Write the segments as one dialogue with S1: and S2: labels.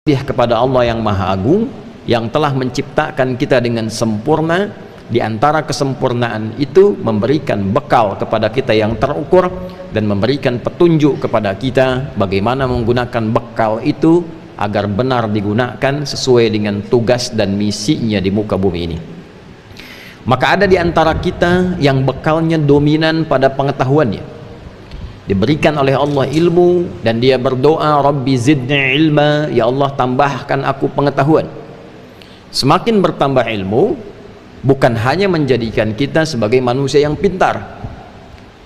S1: kepada Allah yang Maha Agung yang telah menciptakan kita dengan sempurna. Di antara kesempurnaan itu memberikan bekal kepada kita yang terukur dan memberikan petunjuk kepada kita bagaimana menggunakan bekal itu agar benar digunakan sesuai dengan tugas dan misinya di muka bumi ini. Maka ada di antara kita yang bekalnya dominan pada pengetahuannya, diberikan oleh Allah ilmu dan dia berdoa, Rabbi zidni ilma, ya Allah tambahkan aku pengetahuan. Semakin bertambah ilmu bukan hanya menjadikan kita sebagai manusia yang pintar,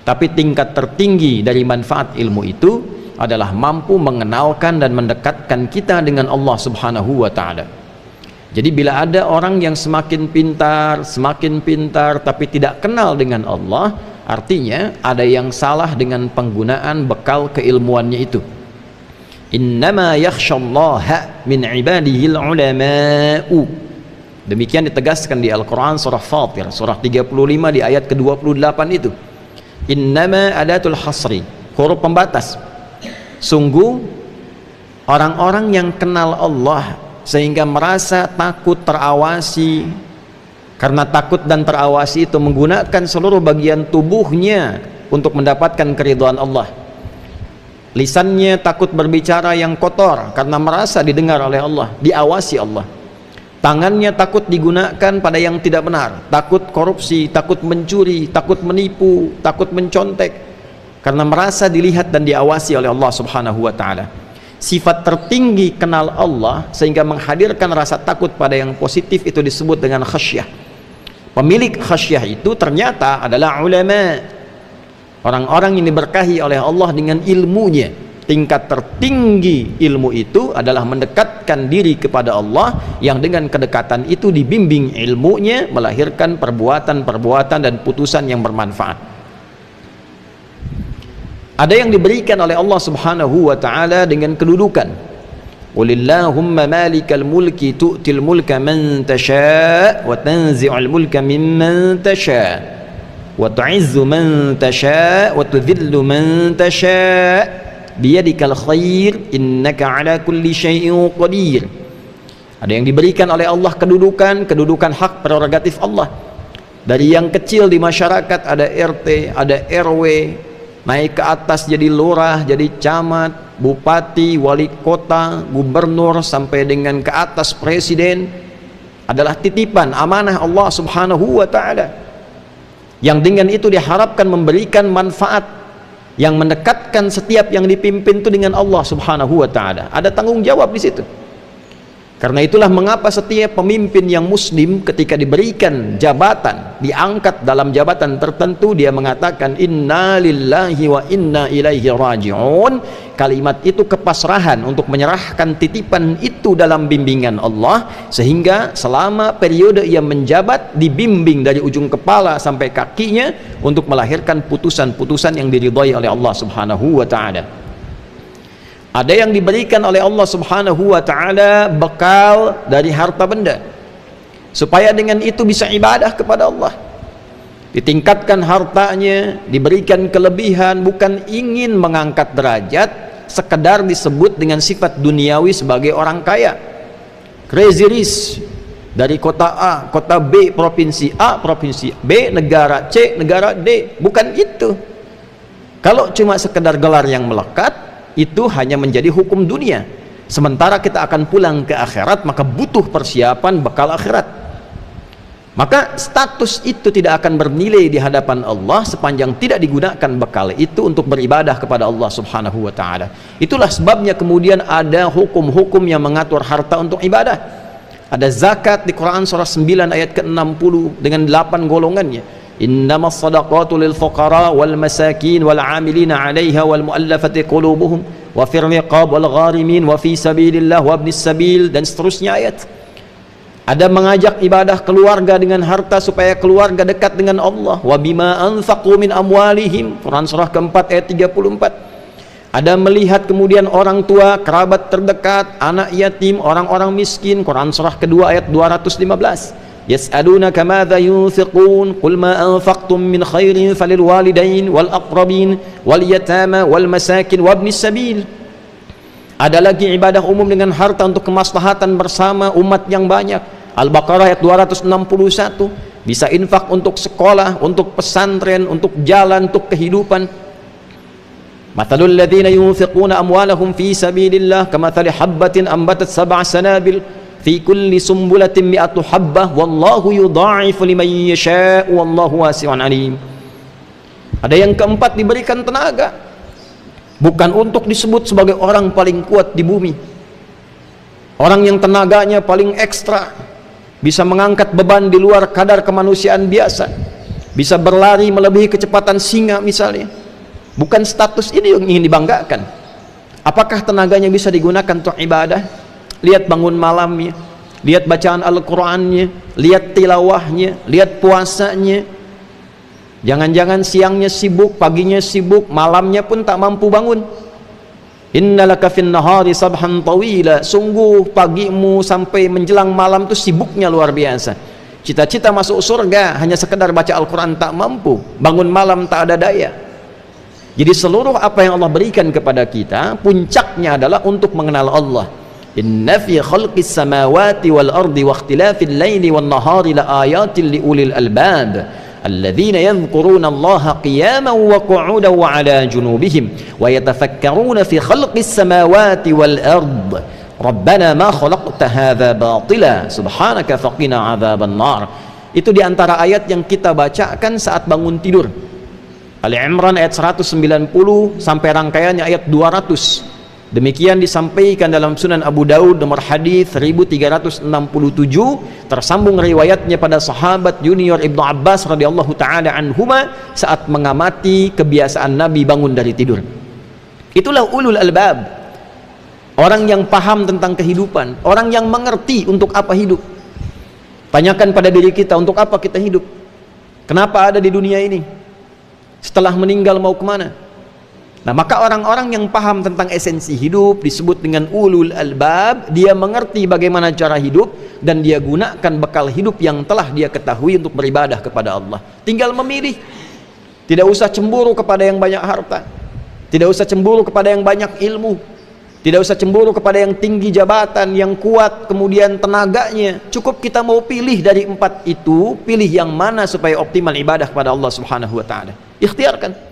S1: tapi tingkat tertinggi dari manfaat ilmu itu adalah mampu mengenalkan dan mendekatkan kita dengan Allah Subhanahu wa Ta'ala. Jadi bila ada orang yang semakin pintar tapi tidak kenal dengan Allah, artinya ada yang salah dengan penggunaan bekal keilmuannya itu. Innama yakhshallaha min ibadihil ulama'u. Demikian ditegaskan di Al-Quran surah Fatir surah 35 di ayat ke-28 itu. Innama adatul hasri, huruf pembatas. Sungguh orang-orang yang kenal Allah sehingga merasa takut terawasi, karena takut dan terawasi itu menggunakan seluruh bagian tubuhnya untuk mendapatkan keridhaan Allah. Lisannya takut berbicara yang kotor karena merasa didengar oleh Allah, diawasi Allah. Tangannya takut digunakan pada yang tidak benar, takut korupsi, takut mencuri, takut menipu, takut mencontek, karena merasa dilihat dan diawasi oleh Allah Subhanahu wa Ta'ala. Sifat tertinggi kenal Allah sehingga menghadirkan rasa takut pada yang positif itu disebut dengan khasyah. Pemilik khasyah itu ternyata adalah ulama, orang-orang yang diberkahi oleh Allah dengan ilmunya. Tingkat tertinggi ilmu itu adalah mendekatkan diri kepada Allah, yang dengan kedekatan itu dibimbing ilmunya melahirkan perbuatan-perbuatan dan putusan yang bermanfaat. Ada yang diberikan oleh Allah Subhanahu wa Ta'ala dengan kedudukan, Qulillahumma malikal mulki tu'til mulka man tasha' wa tanzi'ul mulka mimman tasha' wa tu'izzu man tasha' wa tudhillu man tasha' biyadikal khair innaka ala kulli syai'in qadir. Ada yang diberikan oleh Allah kedudukan hak prerogatif Allah. Dari yang kecil di masyarakat ada RT, ada RW, naik ke atas jadi lurah, jadi camat, bupati, wali kota, gubernur, sampai dengan ke atas presiden, adalah titipan amanah Allah Subhanahu wa Ta'ala, yang dengan itu diharapkan memberikan manfaat, yang mendekatkan setiap yang dipimpin itu dengan Allah Subhanahu wa Ta'ala. Ada tanggung jawab di situ. Karena itulah mengapa setiap pemimpin yang muslim ketika diberikan jabatan, diangkat dalam jabatan tertentu, dia mengatakan inna lillahi wa inna ilaihi raji'un. Kalimat itu kepasrahan untuk menyerahkan titipan itu dalam bimbingan Allah, sehingga selama periode ia menjabat dibimbing dari ujung kepala sampai kakinya untuk melahirkan putusan-putusan yang diridhai oleh Allah Subhanahu wa Ta'ala. Ada yang diberikan oleh Allah Subhanahu wa Ta'ala bekal dari harta benda, supaya dengan itu bisa ibadah kepada Allah. Ditingkatkan hartanya, diberikan kelebihan, bukan ingin mengangkat derajat, sekedar disebut dengan sifat duniawi sebagai orang kaya. Crazy rich, dari kota A, kota B, provinsi A, provinsi B, negara C, negara D. Bukan itu. Kalau cuma sekedar gelar yang melekat, itu hanya menjadi hukum dunia. Sementara kita akan pulang ke akhirat, maka butuh persiapan bekal akhirat. Maka status itu tidak akan bernilai di hadapan Allah sepanjang tidak digunakan bekal itu untuk beribadah kepada Allah Subhanahu wa Ta'ala. Itulah sebabnya kemudian ada hukum-hukum yang mengatur harta untuk ibadah. Ada zakat di Quran surah 9 ayat ke-60 dengan 8 golongannya. Innamas sadaqatu lil fuqara wal masakin wal 'amilina 'alaiha wal mu'allafati qulubuhum wa fir riqab wal gharimin wa fi sabilillah wa ibnis sabil, dan seterusnya ayat. Ada mengajak ibadah keluarga dengan harta supaya keluarga dekat dengan Allah. Wa bima anfaqu min amwalihim, Quran surah keempat ayat 34. Ada melihat kemudian orang tua, kerabat terdekat, anak yatim, orang-orang miskin, Quran surah kedua ayat 215. Yas'alunaka madza yunfiqun qul ma anfaqtum min khairin falil walidain wal aqrabin wal yatama wal masakin wa ibnis sabil. Ada lagi ibadah umum dengan harta untuk kemaslahatan bersama umat yang banyak. Al-Baqarah ayat 261. Bisa infak untuk sekolah, untuk pesantren, untuk jalan, untuk kehidupan. Mathalul ladzina yunfiquna amwalahum fi sabilillah kamathali habbatin ambatat sab'a sanabil fi kulli sumbulatin mi'atu habbah wallahu yudha'ifu liman yasha' wallahu wasi'un alim. Ada yang keempat, diberikan tenaga, bukan untuk disebut sebagai orang paling kuat di bumi, orang yang tenaganya paling ekstra, bisa mengangkat beban di luar kadar kemanusiaan biasa, bisa berlari melebihi kecepatan singa misalnya. Bukan status ini yang ingin dibanggakan. Apakah tenaganya bisa digunakan untuk ibadah? Lihat bangun malamnya, lihat bacaan Al-Qur'annya, lihat tilawahnya, lihat puasanya. Jangan-jangan siangnya sibuk, paginya sibuk, malamnya pun tak mampu bangun. Innalaka fin nahari sabhan tawila. Sungguh pagimu sampai menjelang malam itu sibuknya luar biasa. Cita-cita masuk surga hanya sekedar baca Al-Quran tak mampu, bangun malam tak ada daya. Jadi seluruh apa yang Allah berikan kepada kita, puncaknya adalah untuk mengenal Allah. Inna fi khalqis samawati wal ardi wa ikhtilafil laili wan nahari la ayatin li ulil albab الذين يذكرون الله قياما وقعودا وعلى جنوبهم ويتفكرون في خلق السماوات والأرض ربنا ما خلقت هذا باطلا سبحانك فقنا عذاب النار. Itu diantara ayat yang kita bacakan saat bangun tidur. Ali Imran ayat 190 sampai rangkaiannya ayat 200. Demikian disampaikan dalam Sunan Abu Daud nomor hadis 1367, tersambung riwayatnya pada sahabat junior Ibnu Abbas radhiyallahu taala anhuma saat mengamati kebiasaan Nabi bangun dari tidur. Itulah ulul albab, orang yang paham tentang kehidupan, orang yang mengerti untuk apa hidup. Tanyakan pada diri kita, untuk apa kita hidup? Kenapa ada di dunia ini? Setelah meninggal mau kemana? Nah, maka orang-orang yang paham tentang esensi hidup disebut dengan ulul albab. Dia mengerti bagaimana cara hidup dan dia gunakan bekal hidup yang telah dia ketahui untuk beribadah kepada Allah. Tinggal memilih. Tidak usah cemburu kepada yang banyak harta, tidak usah cemburu kepada yang banyak ilmu, tidak usah cemburu kepada yang tinggi jabatan, yang kuat kemudian tenaganya. Cukup kita mau pilih dari empat itu, pilih yang mana supaya optimal ibadah kepada Allah Subhanahu wa taala. Ikhtiarkan.